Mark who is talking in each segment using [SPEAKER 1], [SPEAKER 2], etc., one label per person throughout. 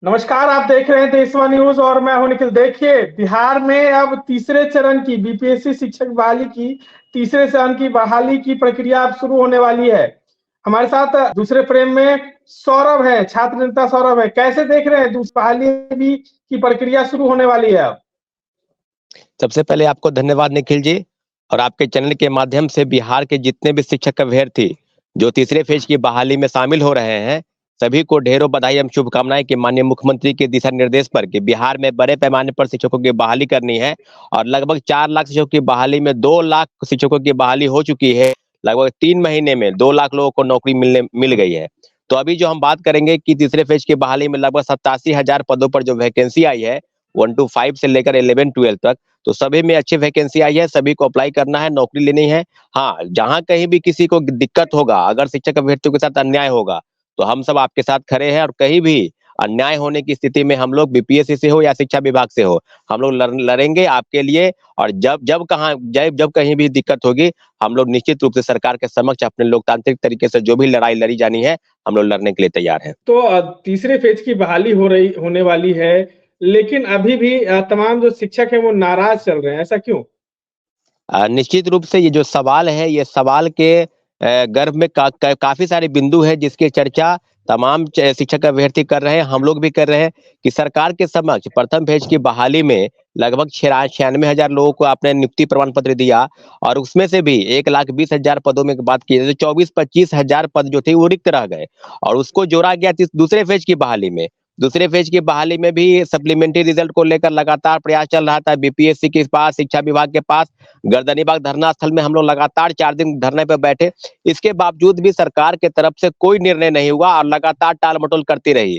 [SPEAKER 1] नमस्कार, आप देख रहे हैं देशवा न्यूज और मैं हूं निखिल। देखिए, बिहार में अब तीसरे चरण की बीपीएससी शिक्षक बहाली की तीसरे चरण की बहाली की प्रक्रिया अब शुरू होने वाली है। हमारे साथ दूसरे फ्रेम में सौरभ है, छात्र नेता सौरभ है। कैसे देख रहे हैं दूसरी बहाली भी की प्रक्रिया शुरू होने वाली है अब?
[SPEAKER 2] सबसे पहले आपको धन्यवाद निखिल जी। और आपके चैनल के माध्यम से बिहार के जितने भी शिक्षक अभ्यर्थी जो तीसरे फेज की बहाली में शामिल हो रहे हैं, सभी को ढेरों बधाई एवं शुभकामनाएं कि माननीय मुख्यमंत्री के दिशा निर्देश पर कि बिहार में बड़े पैमाने पर शिक्षकों की बहाली करनी है। और लगभग 4 लाख शिक्षकों की बहाली में 2 लाख शिक्षकों की बहाली हो चुकी है। लगभग 3 महीने में 2 लाख लोगों को नौकरी मिल गई है। तो अभी जो हम बात करेंगे कि तीसरे फेज की बहाली में लगभग 87,000 पदों पर जो वैकेंसी आई है, 1 to 5 से लेकर 11-12 तक, तो सभी में अच्छी वैकेंसी आई है। सभी को अप्लाई करना है, नौकरी लेनी है। हाँ, जहां कहीं भी किसी को दिक्कत होगा, अगर शिक्षक अभ्यर्थियों के साथ अन्याय होगा, तो हम सब आपके साथ खड़े हैं। और कहीं भी अन्याय होने की स्थिति में हम लोग बीपीएससी से हो या शिक्षा विभाग से हो, हम लोग लड़ेंगे आपके लिए। और जब कहीं भी दिक्कत होगी, हम लोग निश्चित रूप से सरकार के समक्ष अपने लोकतांत्रिक तरीके से जो भी लड़ाई लड़ी जानी है, हम लोग लड़ने के लिए तैयार हैं।
[SPEAKER 1] तो तीसरे फेज की बहाली होने वाली है, लेकिन अभी भी तमाम जो शिक्षक है वो नाराज चल रहे हैं। ऐसा क्यों?
[SPEAKER 2] निश्चित रूप से ये जो सवाल है, ये सवाल के गर्भ में काफी सारे बिंदु है जिसकी चर्चा तमाम शिक्षक अभ्यर्थी कर रहे हैं, हम लोग भी कर रहे हैं कि सरकार के समक्ष प्रथम फेज की बहाली में लगभग 96,000 लोगों को आपने नियुक्ति प्रमाण पत्र दिया। और उसमें से भी 1,20,000 पदों में बात की जाए तो 24-25 हजार पद जो थे वो रिक्त रह गए। और उसको जोड़ा गया दूसरे फेज की बहाली में। दूसरे फेज की बहाली में भी सप्लीमेंट्री रिजल्ट को लेकर लगातार प्रयास चल रहा था, बीपीएससी के पास, शिक्षा विभाग के पास। गर्दनीबाग धरना स्थल में हम लोग लगातार 4 दिन धरने पर बैठे। इसके बावजूद भी सरकार के तरफ से कोई निर्णय नहीं हुआ और लगातार टाल मटोल करती रही।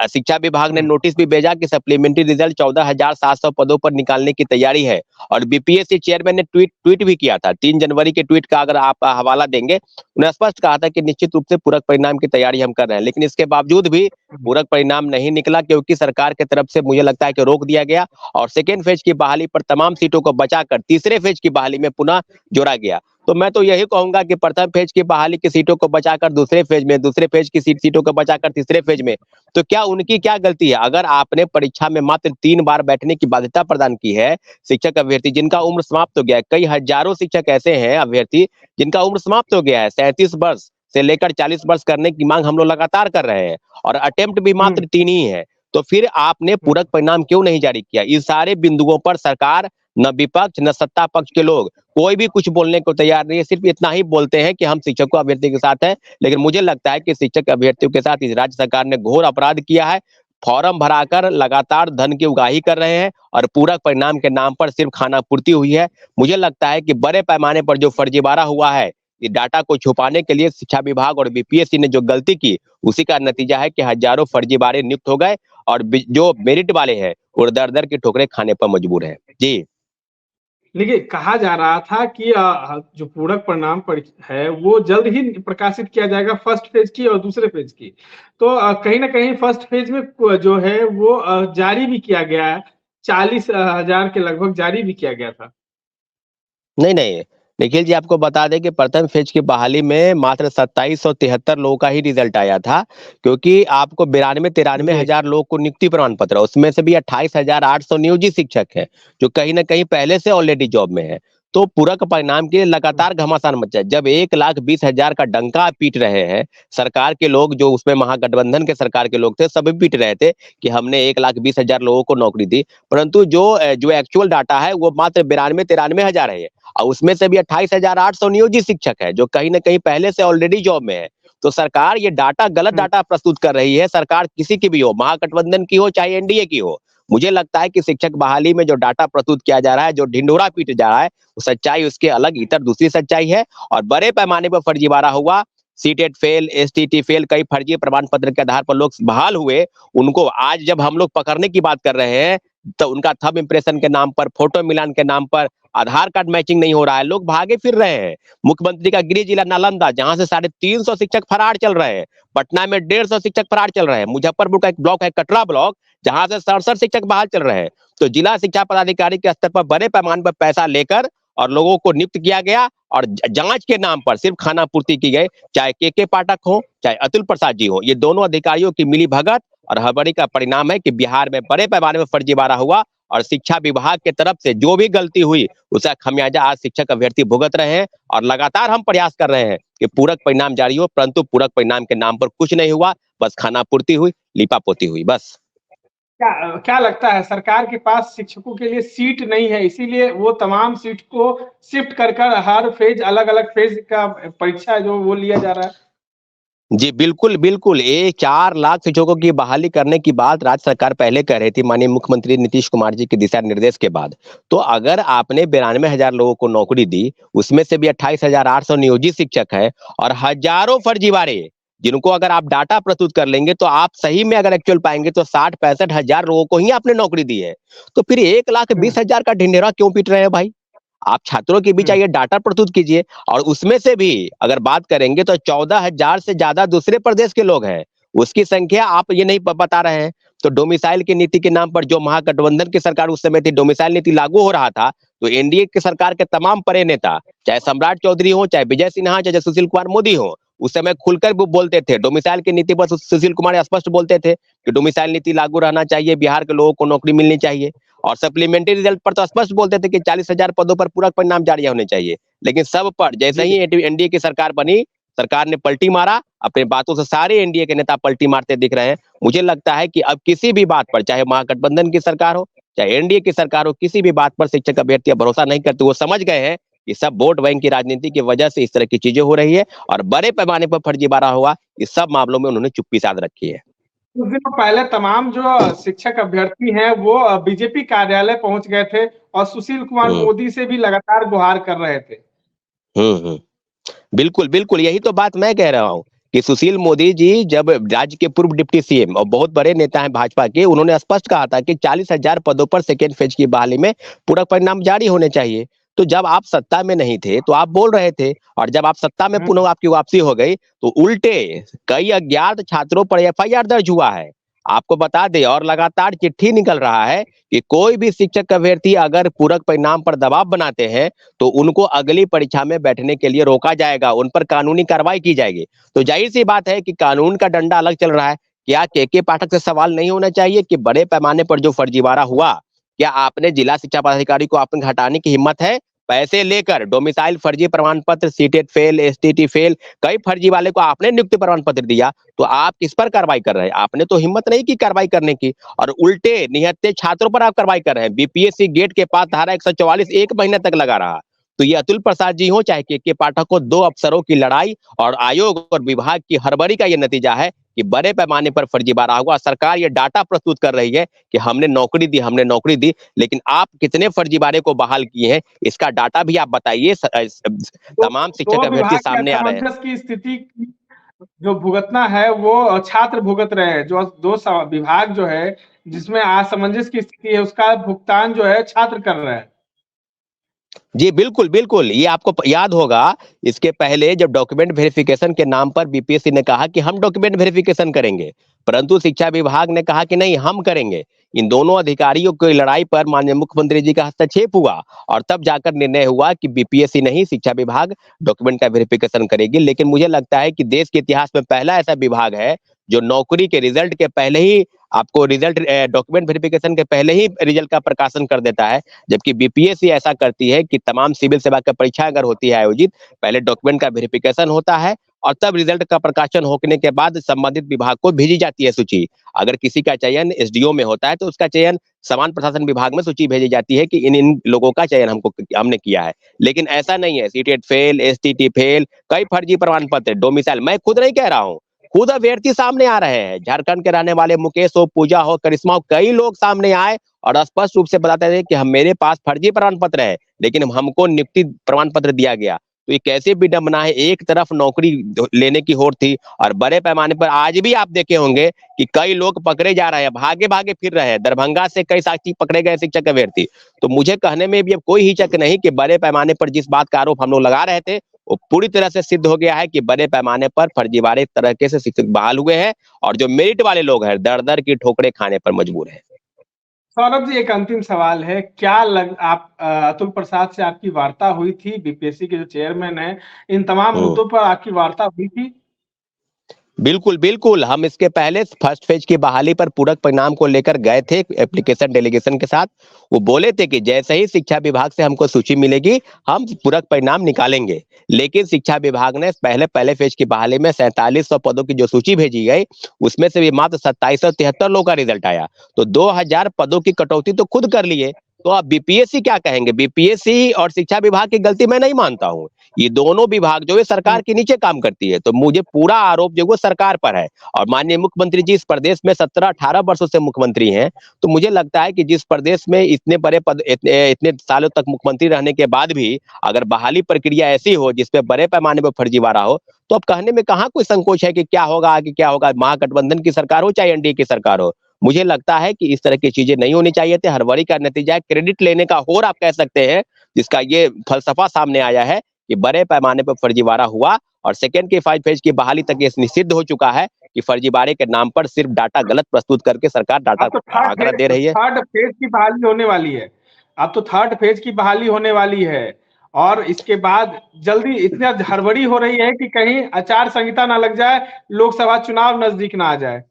[SPEAKER 2] शिक्षा विभाग ने नोटिस भी भेजा कि सप्लीमेंट्री रिजल्ट 14,700 पदों पर निकालने की तैयारी है। और बीपीएससी चेयरमैन ने ट्वीट भी किया था। 3 जनवरी के ट्वीट का अगर आप हवाला देंगे, उन्हें स्पष्ट कहा था कि निश्चित रूप से पूरक परिणाम की तैयारी हम कर रहे हैं। लेकिन इसके बावजूद भी पूरक परिणाम नहीं निकला, क्योंकि सरकार की तरफ से मुझे लगता है कि रोक दिया गया। और सेकेंड फेज की बहाली पर तमाम सीटों को बचाकर तीसरे फेज की बहाली में पुनः जोड़ा गया। तो मैं तो यही कहूंगा कि प्रथम फेज की बहाली की सीटों को बचाकर दूसरे फेज में, दूसरे फेज की सीटों को बचाकर तीसरे फेज में। तो क्या उनकी क्या गलती है? अगर आपने परीक्षा में मात्र 3 बार बैठने की बाध्यता प्रदान की है, शिक्षक अभ्यर्थी जिनका उम्र समाप्त हो गया है, कई हजारों शिक्षक ऐसे हैं अभ्यर्थी जिनका उम्र समाप्त हो गया है, 37 वर्ष से लेकर 40 वर्ष करने की मांग हम लोग लगातार कर रहे हैं। और अटेम्प्ट भी मात्र 3 ही है। तो फिर आपने पूरक परिणाम क्यों नहीं जारी किया? इस सारे बिंदुओं पर सरकार, न विपक्ष न सत्ता पक्ष के लोग, कोई भी कुछ बोलने को तैयार नहीं है। सिर्फ इतना ही बोलते हैं कि हम शिक्षकों अभ्यर्थी के साथ हैं। लेकिन मुझे लगता है कि शिक्षक अभ्यर्थियों के साथ इस राज्य सरकार ने घोर अपराध किया है। फॉर्म भराकर लगातार धन की उगाही कर रहे हैं और पूरक परिणाम के नाम पर सिर्फ खाना पूर्ति हुई है। मुझे लगता है कि बड़े पैमाने पर जो फर्जीवाड़ा हुआ है, ये डाटा को छुपाने के लिए शिक्षा विभाग और बीपीएससी ने जो गलती की, उसी का नतीजा है कि हजारों फर्जीवाड़े नियुक्त हो गए। और जो मेरिट वाले हैं वो दर-दर की ठोकरें खाने पर मजबूर हैं। जी।
[SPEAKER 1] देखिए, कहा जा रहा था कि जो पूरक परिणाम है वो जल्द ही प्रकाशित किया जाएगा, फर्स्ट फेज की और दूसरे फेज की। तो कहीं ना कहीं फर्स्ट फेज में जो है वो जारी भी किया गया है, 40,000 के लगभग जारी भी किया गया था।
[SPEAKER 2] नहीं, नहीं। निखिल जी, आपको बता दें कि प्रथम फेज की बहाली में मात्र 2773 लोगों का ही रिजल्ट आया था, क्योंकि आपको 92-93
[SPEAKER 1] जी।
[SPEAKER 2] हजार लोग को नियुक्ति प्रमाण पत्र, उसमें से भी 28,800 नियोजित शिक्षक हैं, जो कहीं ना कहीं पहले से ऑलरेडी जॉब में है। तो पूरक परिणाम के लिए लगातार घमासान मचा है। जब 1,20,000 का डंका पीट रहे हैं सरकार के लोग, जो उसमें महागठबंधन के सरकार के लोग थे, सभी पीट रहे थे कि हमने 1,20,000 लोगों को नौकरी दी। परंतु जो एक्चुअल डाटा है वो मात्र 92-93 हजार है। और उसमें से भी 28,800 नियोजित शिक्षक है, जो कहीं ना कहीं पहले से ऑलरेडी जॉब में है। तो सरकार ये डाटा, गलत डाटा प्रस्तुत कर रही है। सरकार किसी की भी हो, महागठबंधन की हो चाहे एनडीए की हो, मुझे लगता है कि शिक्षक बहाली में जो डाटा प्रस्तुत किया जा रहा है, जो ढिंढोरा पीट जा रहा है, वो सच्चाई उसके अलग, इतर दूसरी सच्चाई है। और बड़े पैमाने पर फर्जीवाड़ा हुआ। सीटेट फेल, एसटीटी फेल, कई फर्जी प्रमाण पत्र के आधार पर लोग बहाल हुए। उनको आज जब हम लोग पकड़ने की बात कर रहे हैं, तो उनका थंब इंप्रेशन के नाम पर, फोटो मिलान के नाम पर, आधार कार्ड मैचिंग नहीं हो रहा है, लोग भागे फिर रहे हैं। मुख्यमंत्री का गृह जिला नालंदा, जहां से 350 शिक्षक फरार चल रहे हैं। पटना में 150 शिक्षक फरार चल रहे हैं। मुजफ्फरपुर का एक ब्लॉक है, कटरा ब्लॉक, जहां से 67 शिक्षक बहाल चल रहे हैं। तो जिला शिक्षा पदाधिकारी के स्तर पर बड़े पैमाने पर पैसा लेकर और लोगों को नियुक्त किया गया। और जांच के नाम पर सिर्फ खाना पूर्ति की गई। चाहे के पाठक हो, चाहे अतुल प्रसाद जी हो, ये दोनों अधिकारियों की मिली भगत और हड़बड़ी का परिणाम है कि बिहार में बड़े पैमाने पर फर्जीवाड़ा हुआ और शिक्षा विभाग के तरफ से जो भी गलती हुई उसका खमियाजा आज शिक्षक अभ्यर्थी भुगत रहे हैं। और लगातार हम प्रयास कर रहे हैं कि पूरक परिणाम जारी हो, परंतु पूरक परिणाम के नाम पर कुछ नहीं हुआ, बस खाना पूर्ति हुई, लिपापोती हुई, बस।
[SPEAKER 1] क्या क्या लगता है, सरकार के पास शिक्षकों के लिए सीट नहीं है, इसीलिए वो तमाम सीट को शिफ्ट कर हर फेज अलग अलग फेज का परीक्षा जो वो लिया जा रहा है?
[SPEAKER 2] जी, बिल्कुल, बिल्कुल। ये 4 लाख शिक्षकों की बहाली करने की बात राज्य सरकार पहले कह रही थी, माननीय मुख्यमंत्री नीतीश कुमार जी के दिशा निर्देश के बाद। तो अगर आपने 92,000 लोगों को नौकरी दी, उसमें से भी 28,800 नियोजित शिक्षक हैं और हजारों फर्जीवाड़े, जिनको अगर आप डाटा प्रस्तुत कर लेंगे, तो आप सही में अगर एक्चुअल पाएँगे तो 60-65 हज़ार लोगों को ही आपने नौकरी दी है। तो फिर
[SPEAKER 1] हुँ,
[SPEAKER 2] 1,20,000 का ढिंढेरा क्यों पीट रहे हैं भाई? आप छात्रों के बीच
[SPEAKER 1] हुँ,
[SPEAKER 2] आइए, डाटा प्रस्तुत कीजिए। और उसमें से भी अगर बात करेंगे तो 14,000 से ज्यादा दूसरे प्रदेश के लोग हैं, उसकी संख्या आप ये नहीं बता रहे हैं। तो डोमिसाइल की नीति के नाम पर जो महागठबंधन की सरकार उस समय थी, डोमिसाइल नीति लागू हो रहा था, तो एनडीए की सरकार के तमाम बड़े नेता, चाहे सम्राट चौधरी हो, चाहे विजय सिन्हा, चाहे सुशील कुमार मोदी हो, उस समय खुलकर वो बोलते थे डोमिसाइल की नीति पर। सुशील कुमार स्पष्ट बोलते थे कि डोमिसाइल नीति लागू रहना चाहिए, बिहार के लोगों को नौकरी मिलनी चाहिए। और सप्लीमेंट्री रिजल्ट पर तो स्पष्ट बोलते थे कि 40,000 पदों पर पूरक परिणाम जारी होने चाहिए। लेकिन सब पर जैसे
[SPEAKER 1] जी।
[SPEAKER 2] ही एनडीए की सरकार बनी, सरकार ने पलटी मारा, अपनी बातों से सारे एनडीए के नेता पलटी मारते दिख रहे हैं। मुझे लगता है कि अब किसी भी बात पर, चाहे महागठबंधन की सरकार हो, चाहे एनडीए की सरकार हो, किसी भी बात पर शिक्षक अभ्यर्थी भरोसा नहीं करते। वो समझ गए हैं कि सब वोट बैंक की राजनीति की वजह से इस तरह की चीजें हो रही है और बड़े पैमाने पर फर्जीवाड़ा हुआ, इस सब मामलों में उन्होंने चुप्पी साध रखी है।
[SPEAKER 1] कुछ दिनों पहले तमाम जो शिक्षक अभ्यर्थी हैं वो बीजेपी कार्यालय पहुंच गए थे और सुशील कुमार
[SPEAKER 2] हम्म
[SPEAKER 1] मोदी से भी लगातार गुहार कर रहे थे।
[SPEAKER 2] हम्म। बिल्कुल, बिल्कुल, यही तो बात मैं कह रहा हूँ कि सुशील मोदी जी जब राज्य के पूर्व डिप्टी सीएम और बहुत बड़े नेता हैं भाजपा के, उन्होंने स्पष्ट कहा था कि 40,000 पदों पर सेकेंड फेज की बहाली में पूरक परिणाम जारी होने चाहिए। तो जब आप सत्ता में नहीं थे, तो आप बोल रहे थे, और जब आप सत्ता में
[SPEAKER 1] हुँ,
[SPEAKER 2] पुनः आपकी वापसी हो गई, तो उल्टे कई अज्ञात छात्रों पर एफआईआर दर्ज हुआ है। आपको बता दें, और लगातार चिट्ठी निकल रहा है कि कोई भी शिक्षक अभ्यर्थी अगर पूरक परिणाम पर दबाव बनाते हैं, तो उनको अगली परीक्षा में बैठने के लिए रोका जाएगा, उन पर कानूनी कार्रवाई की जाएगी। तो जाहिर-सी बात है कि कानून का डंडा अलग चल रहा है। क्या के पाठक से सवाल नहीं होना चाहिए कि बड़े पैमाने पर जो फर्जीवाड़ा हुआ, क्या आपने जिला शिक्षा पदाधिकारी को आपने हटाने की हिम्मत है? पैसे लेकर डोमिसाइल फर्जी प्रमाण पत्र, सीटेट फेल, एसटीटी फेल, कई फर्जी वाले को आपने नियुक्ति प्रमाण पत्र दिया, तो आप किस पर कार्रवाई कर रहे हैं? आपने तो हिम्मत नहीं की कार्रवाई करने की, और उल्टे निहत्थे छात्रों पर आप कार्रवाई कर रहे हैं। बीपीएससी गेट के पास धारा 144 1 महीने तक लगा रहा। तो ये अतुल प्रसाद जी हो, चाहे के पाठक हो, 2 अफसरों की लड़ाई और आयोग और विभाग की हड़बड़ी का ये नतीजा है कि बड़े पैमाने पर फर्जीवाड़ा हुआ। सरकार ये डाटा प्रस्तुत कर रही है कि हमने नौकरी दी, हमने नौकरी दी, लेकिन आप कितने फर्जीवाड़े को बहाल किए हैं, इसका डाटा भी आप बताइए।
[SPEAKER 1] दो
[SPEAKER 2] तमाम शिक्षक
[SPEAKER 1] दो
[SPEAKER 2] अभ्यर्थी
[SPEAKER 1] विभाग के
[SPEAKER 2] सामने आ रहे हैं।
[SPEAKER 1] असमंजस की स्थिति जो भुगतना है वो छात्र भुगत रहे हैं। जो विभाग जो है जिसमें असमंजस की स्थिति है उसका भुगतान जो है छात्र कर रहे हैं।
[SPEAKER 2] जी, बिल्कुल, बिल्कुल। ये आपको याद होगा, इसके पहले जब डॉक्यूमेंट वेरिफिकेशन के नाम पर बीपीएससी ने कहा कि हम डॉक्यूमेंट वेरिफिकेशन करेंगे, परंतु शिक्षा विभाग ने कहा कि नहीं, हम करेंगे। इन दोनों अधिकारियों की लड़ाई पर माननीय मुख्यमंत्री जी का हस्तक्षेप हुआ और तब जाकर निर्णय हुआ कि बीपीएससी नहीं, शिक्षा विभाग डॉक्यूमेंट का वेरिफिकेशन करेगी। लेकिन मुझे लगता है कि देश के इतिहास में पहला ऐसा विभाग है जो नौकरी के रिजल्ट के पहले ही आपको रिजल्ट, डॉक्यूमेंट वेरिफिकेशन के पहले ही रिजल्ट का प्रकाशन कर देता है। जबकि बीपीएससी ऐसा करती है कि तमाम सिविल सेवा की परीक्षा अगर होती है आयोजित, पहले डॉक्यूमेंट का वेरिफिकेशन होता है और तब रिजल्ट का प्रकाशन होने के बाद संबंधित विभाग को भेजी जाती है सूची। अगर किसी का चयन एसडीओ में होता है, तो उसका चयन समान प्रशासन विभाग में सूची भेजी जाती है कि इन इन लोगों का चयन हमने किया है। लेकिन ऐसा नहीं है, सीटेट फेल, एसटीटी फेल, कई फर्जी प्रमाण पत्र, डोमिसाइल, मैं खुद नहीं कह रहा हूँ, खुद अभ्यर्थी सामने आ रहे हैं। झारखंड के रहने वाले मुकेश हो, पूजा हो, करिश्मा हो, कई लोग सामने आए और स्पष्ट रूप से बताते थे कि हम, मेरे पास फर्जी प्रमाण पत्र है, लेकिन हमको नियुक्ति प्रमाण पत्र दिया गया। तो ये कैसे विडंबना है, एक तरफ नौकरी लेने की होड़ थी और बड़े पैमाने पर आज भी आप देखे होंगे कि कई लोग पकड़े जा रहे हैं, भागे भागे फिर रहे हैं। दरभंगा से कई साथी पकड़े गए शिक्षक अभ्यर्थी। तो मुझे कहने में भी अब कोई हिचक नहीं कि बड़े पैमाने पर जिस बात का आरोप हम लोग लगा रहे थे, वो पूरी तरह से सिद्ध हो गया है कि बड़े पैमाने पर फर्जीवाड़े तरीके से शिक्षक बहाल हुए हैं और जो मेरिट वाले लोग हैं दर दर की ठोकरें खाने पर मजबूर हैं।
[SPEAKER 1] सौरभ जी, एक अंतिम सवाल है, क्या आप अतुल प्रसाद से आपकी वार्ता हुई थी? बीपीएससी के जो चेयरमैन हैं, इन तमाम
[SPEAKER 2] हम्म।
[SPEAKER 1] मुद्दों पर आपकी वार्ता हुई थी?
[SPEAKER 2] बिल्कुल, बिल्कुल। हम इसके पहले फर्स्ट फेज की बहाली पर पूरक परिणाम को लेकर गए थे एप्लीकेशन डेलीगेशन के साथ। वो बोले थे कि जैसे ही शिक्षा विभाग से हमको सूची मिलेगी, हम पूरक परिणाम निकालेंगे। लेकिन शिक्षा विभाग ने पहले पहले फेज की बहाली में 4700 पदों की जो सूची भेजी गई, उसमें से भी मात्र 2773 लोगों का रिजल्ट आया। तो 2000 पदों की कटौती तो खुद कर लिए। तो अब बीपीएससी क्या कहेंगे? बीपीएससी और शिक्षा विभाग की गलती मैं नहीं मानता हूँ। ये दोनों विभाग जो है सरकार के नीचे काम करती है, तो मुझे पूरा आरोप जो है वो सरकार पर है। और माननीय मुख्यमंत्री जी इस प्रदेश में 17-18 वर्षों से मुख्यमंत्री हैं, तो मुझे लगता है कि जिस प्रदेश में इतने बड़े पद इतने सालों तक मुख्यमंत्री रहने के बाद भी अगर बहाली प्रक्रिया ऐसी हो जिसपे बड़े पैमाने पर फर्जीवाड़ा हो, तो अब कहने में कहाँ कोई संकोच है कि क्या होगा आगे क्या होगा, महागठबंधन की सरकार हो चाहे एनडीए की सरकार हो। मुझे लगता है कि इस तरह की चीजें नहीं होनी चाहिए थी। हड़बड़ी का नतीजा है, क्रेडिट लेने का होर आप कह सकते हैं, जिसका ये फलसफा सामने आया है कि बड़े पैमाने पर फर्जीवाड़ा हुआ और सेकेंड के 5 फेज की बहाली तक ये निषिद्ध हो चुका है कि फर्जीवाड़े के नाम पर सिर्फ डाटा गलत प्रस्तुत करके सरकार डाटा
[SPEAKER 1] अब तो थर्ड
[SPEAKER 2] आंकड़ा दे
[SPEAKER 1] फेज
[SPEAKER 2] रही है।
[SPEAKER 1] थर्ड फेज की बहाली होने वाली है। अब तो थर्ड फेज की बहाली होने वाली है और इसके बाद जल्दी इतना हड़बड़ी हो रही है कि कहीं आचार संहिता ना लग जाए, लोकसभा चुनाव नजदीक ना आ जाए।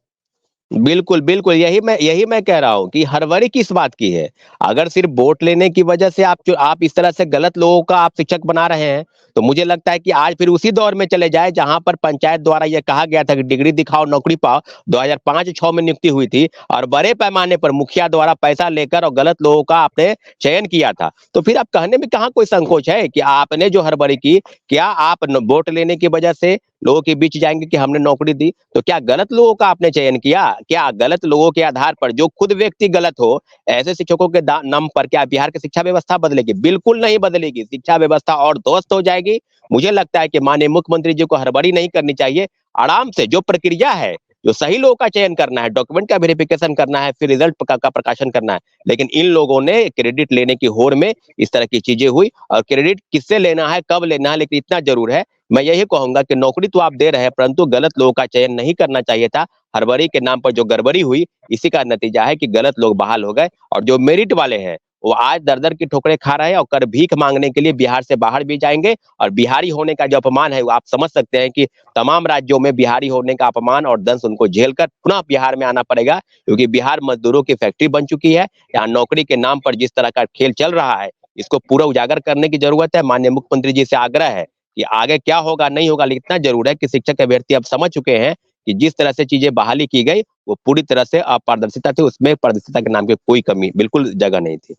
[SPEAKER 2] बिल्कुल, बिल्कुल, यही मैं कह रहा हूँ कि हड़बड़ी किस बात की है? अगर सिर्फ़ वोट लेने की वजह से आप इस तरह से गलत लोगों का आप शिक्षक बना रहे हैं, तो मुझे लगता है कि आज फिर उसी दौर में चले जाएँ जहाँ पर पंचायत द्वारा ये कहा गया था कि डिग्री दिखाओ, नौकरी पाओ। 2005-6 में नियुक्ति हुई थी और बड़े पैमाने पर मुखिया द्वारा पैसा लेकर और गलत लोगों का आपने चयन किया था। तो फिर अब कहने में कहाँ कोई संकोच है कि आपने जो हड़बड़ी की, क्या आप न वोट लेने की वजह से लोगों के बीच जाएँगे कि हमने नौकरी दी? तो क्या गलत लोगों का आपने चयन किया? क्या गलत लोगों के आधार पर जो खुद व्यक्ति गलत हो, ऐसे शिक्षकों के नाम पर क्या बिहार की शिक्षा व्यवस्था बदलेगी? बिल्कुल नहीं बदलेगी। शिक्षा व्यवस्था और ध्वस्त हो जाएगी। मुझे लगता है कि माननीय मुख्यमंत्री जी को हड़बड़ी नहीं करनी चाहिए। आराम से जो प्रक्रिया है, जो सही लोगों का चयन करना है, डॉक्यूमेंट का वेरिफिकेशन करना है, फिर रिजल्ट का प्रकाशन करना है। लेकिन इन लोगों ने क्रेडिट लेने की होड़ में इस तरह की चीजें हुई और क्रेडिट किससे लेना है, कब लेना है, लेकिन इतना जरूर है, मैं यही कहूंगा कि नौकरी तो आप दे रहे हैं, परंतु गलत लोगों का चयन नहीं करना चाहिए था। हड़बड़ी के नाम पर जो गड़बड़ी हुई, इसी का नतीजा है कि गलत लोग बहाल हो गए और जो मेरिट वाले हैं, वो आज दर-दर की ठोकरें खा रहे हैं और कल भीख मांगने के लिए बिहार से बाहर भी जाएँगे और बिहारी होने का जो अपमान है, वो आप समझ सकते हैं कि तमाम राज्यों में बिहारी होने का अपमान और दंश उनको झेलकर पुनः बिहार में आना पड़ेगा, क्योंकि बिहार मज़दूरों की फैक्ट्री बन चुकी है। यहाँ नौकरी के नाम पर जिस तरह का खेल चल रहा है, इसको पूरा उजागर करने की ज़रूरत है। माननीय मुख्यमंत्री जी से आग्रह है कि आगे क्या होगा, नहीं होगा, लेकिन इतना ज़रूर है कि शिक्षक अभ्यर्थी अब समझ चुके हैं कि जिस तरह से चीज़ें बहाली की गई, वो पूरी तरह से अपारदर्शिता थी, उसमें पारदर्शिता के नाम की कोई कमी बिल्कुल जगह नहीं थी।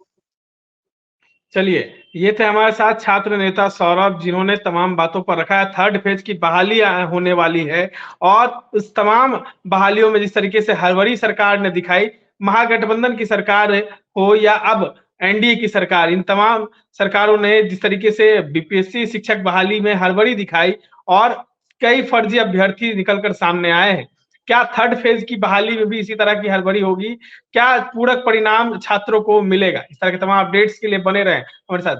[SPEAKER 1] चलिए, ये थे हमारे साथ छात्र नेता सौरभ, जिन्होंने तमाम बातों पर रखा है। थर्ड फेज की बहाली होने वाली है और उस तमाम बहालियों में जिस तरीके से हड़बड़ी सरकार ने दिखाई, महागठबंधन की सरकार हो या अब एनडीए की सरकार, इन तमाम सरकारों ने जिस तरीके से बीपीएससी शिक्षक बहाली में हड़बड़ी दिखाई और कई फर्जी अभ्यर्थी निकलकर सामने आए हैं। क्या थर्ड फेज की बहाली में भी इसी तरह की हड़बड़ी होगी? क्या पूरक परिणाम छात्रों को मिलेगा? इस तरह के तमाम अपडेट्स के लिए बने रहें हमारे साथ।